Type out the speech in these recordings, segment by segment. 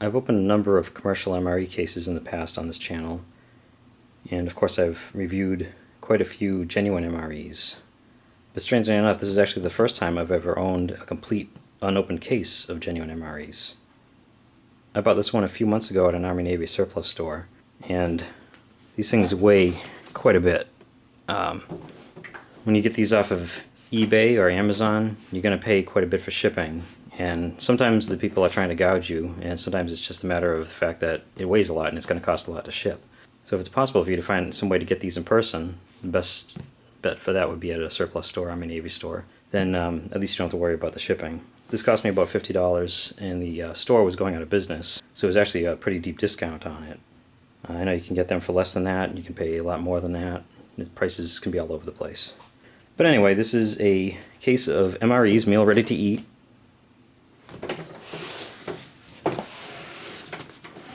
I've opened a number of commercial MRE cases in the past on this channel, and of course I've reviewed quite a few genuine MREs. But strangely enough, this is actually the first time I've ever owned a complete unopened case of genuine MREs. I bought this one a few months ago at an Army-Navy surplus store, and these things weigh quite a bit. When you get these off of eBay or Amazon, you're going to pay quite a bit for shipping, and sometimes the people are trying to gouge you, and sometimes it's just a matter of the fact that it weighs a lot and it's going to cost a lot to ship. So if it's possible for you to find some way to get these in person, the best bet for that would be at a surplus store, Army-Navy store. Then at least you don't have to worry about the shipping. This cost me about $50, and the store was going out of business, so it was actually a pretty deep discount on it. I know you can get them for less than that, and you can pay a lot more than that. The prices can be all over the place. But anyway, this is a case of MREs, meal ready to eat.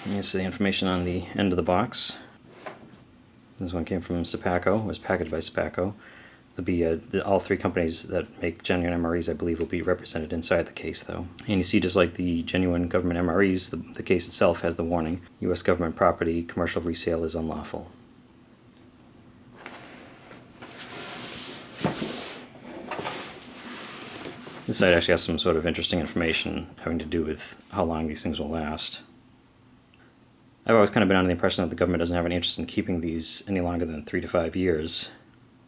Here's the information on the end of the box. This one came from Sepaco, was packaged by Sepaco. There'll be all three companies that make genuine MREs, I believe, will be represented inside the case, though. And you see, just like the genuine government MREs, the case itself has the warning: U.S. government property, commercial resale is unlawful. This side actually has some sort of interesting information having to do with how long these things will last. I've always kind of been under the impression that the government doesn't have any interest in keeping these any longer than 3 to 5 years.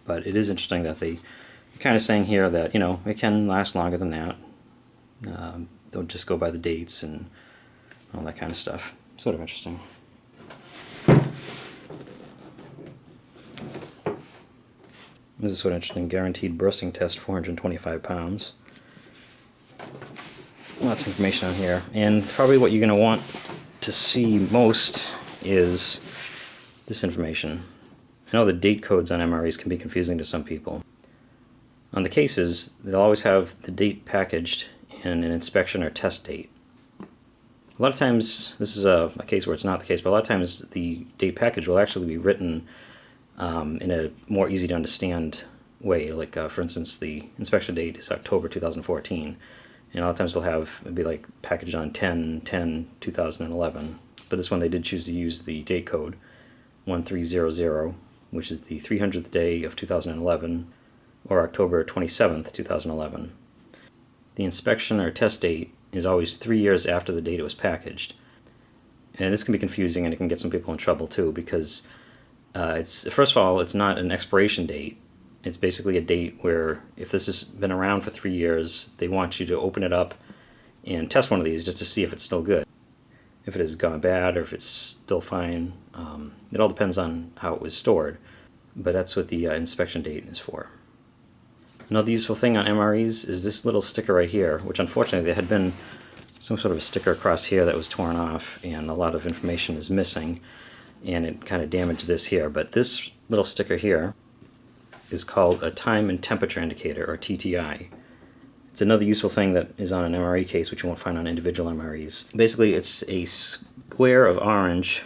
But it is interesting that they're kind of saying here that, you know, it can last longer than that. They'll just go by the dates and all that kind of stuff. Sort of interesting. This is sort of interesting. Guaranteed bursting test, 425 pounds. Lots of information on here. And probably what you're going to want to see most is this information. I know the date codes on MREs can be confusing to some people. On the cases, they'll always have the date packaged in an inspection or test date. A lot of times, this is a case where it's not the case, but a lot of times the date package will actually be written in a more easy to understand way. Like, for instance, the inspection date is October 2014. And a lot of times they'll have, it'd be like packaged on 10/10/2011. But this one they did choose to use the date code 1300, which is the 300th day of 2011, or October 27th, 2011. The inspection or test date is always 3 years after the date it was packaged. And this can be confusing, and it can get some people in trouble too, because first of all, it's not an expiration date. It's basically a date where if this has been around for 3 years, they want you to open it up and test one of these just to see if it's still good. If it has gone bad or if it's still fine. It all depends on how it was stored, but that's what the inspection date is for. Another useful thing on MREs is this little sticker right here, which unfortunately there had been some sort of a sticker across here that was torn off, and a lot of information is missing, and it kind of damaged this here. But this little sticker here is called a time and temperature indicator, or TTI. It's another useful thing that is on an MRE case, which you won't find on individual MREs. Basically, it's a square of orange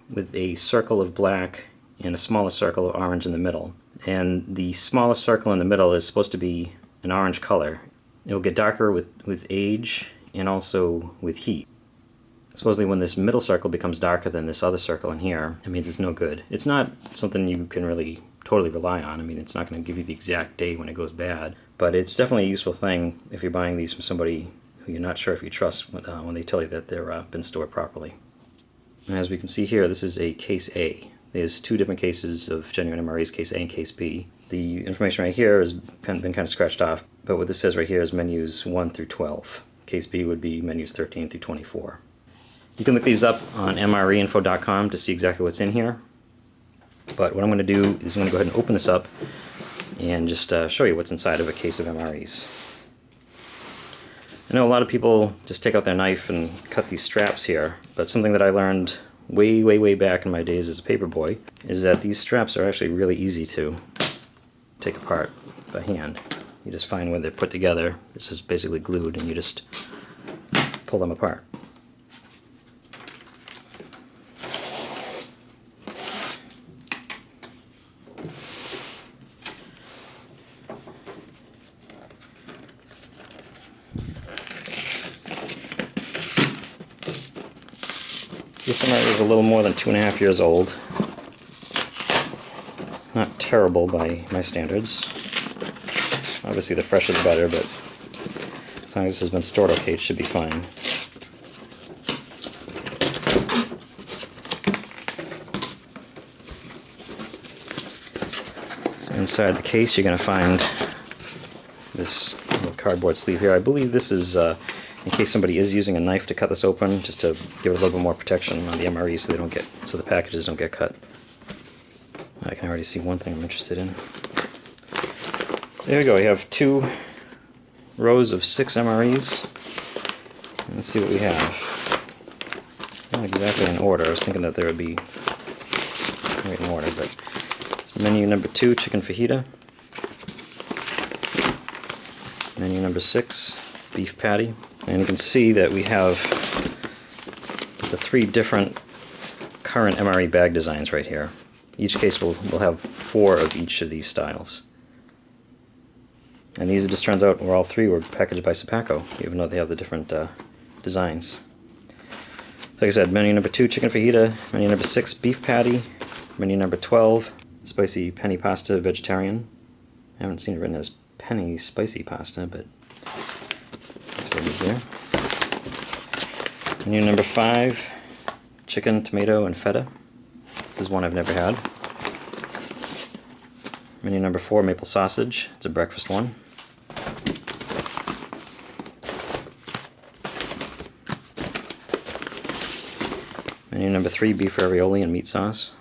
with a circle of black and a smaller circle of orange in the middle. And the smaller circle in the middle is supposed to be an orange color. It will get darker with age and also with heat. Supposedly when this middle circle becomes darker than this other circle in here, it means it's no good. It's not something you can really totally rely on. I mean, it's not going to give you the exact day when it goes bad, but it's definitely a useful thing if you're buying these from somebody who you're not sure if you trust when they tell you that they're been stored properly. And as we can see here, this is a case A. There's two different cases of genuine MREs, case A and case B. The information right here has been kind of scratched off, but what this says right here is menus 1 through 12. Case B would be menus 13 through 24. You can look these up on mreinfo.com to see exactly what's in here. But what I'm going to do is I'm going to go ahead and open this up and just show you what's inside of a case of MREs. I know a lot of people just take out their knife and cut these straps here, but something that I learned way back in my days as a paperboy is that these straps are actually really easy to take apart by hand. You just find when they're put together, this is basically glued, and you just pull them apart. This MRE is a little more than 2.5 years old. Not terrible by my standards. Obviously the fresher the better, but as long as this has been stored okay, it should be fine. So inside the case you're going to find this little cardboard sleeve here. I believe this is in case somebody is using a knife to cut this open, just to give it a little bit more protection on the MRE so the packages don't get cut. I can already see one thing I'm interested in. So here we go. We have 2 rows of 6 MREs. Let's see what we have. Not exactly in order. I was thinking that there would be in order, but it's menu number 2, chicken fajita. Menu number 6, beef patty. And you can see that we have the 3 different current MRE bag designs right here. Each case will have 4 of each of these styles. And these, it just turns out, all 3 were packaged by Sepaco, even though they have the different designs. Like I said, menu number 2, chicken fajita. Menu number 6, beef patty. Menu number 12, spicy penny pasta vegetarian. I haven't seen it written as penny spicy pasta, but that's what it is there. Menu number 5, chicken, tomato, and feta. This is one I've never had. Menu number 4, maple sausage. It's a breakfast one. Menu number 3, beef ravioli and meat sauce.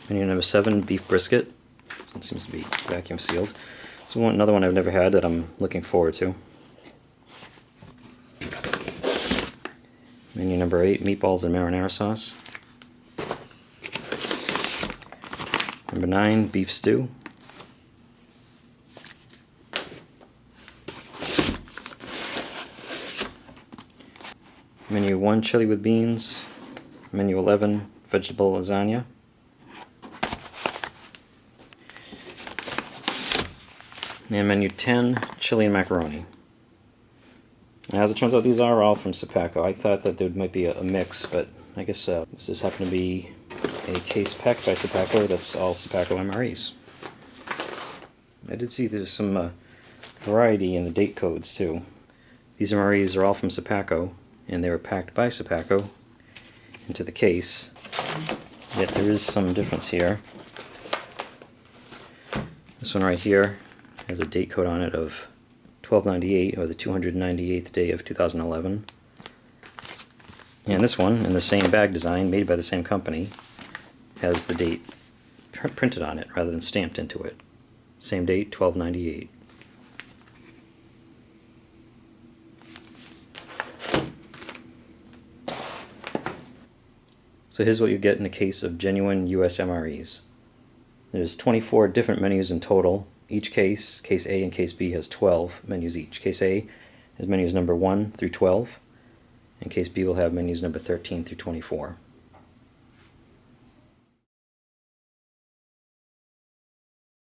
Menu number 7, beef brisket. It seems to be vacuum sealed. So another one I've never had that I'm looking forward to. Menu number 8, meatballs and marinara sauce. Number 9, beef stew. Menu 1, chili with beans. Menu 11, vegetable lasagna. And menu 10, chili and macaroni. As it turns out, these are all from Sepaco. I thought that there might be a mix, but I guess this just happened to be a case packed by Sepaco that's all Sepaco MREs. I did see there's some variety in the date codes too. These MREs are all from Sepaco, and they were packed by Sepaco into the case. Yet there is some difference here. This one right here has a date code on it of 1298, or the 298th day of 2011. And this one, in the same bag design, made by the same company, has the date printed on it rather than stamped into it. Same date, 1298. So here's what you get in a case of genuine US MREs. There's 24 different menus in total. Each case, Case A and Case B, has 12 menus each. Case A has menus number 1 through 12, and Case B will have menus number 13 through 24.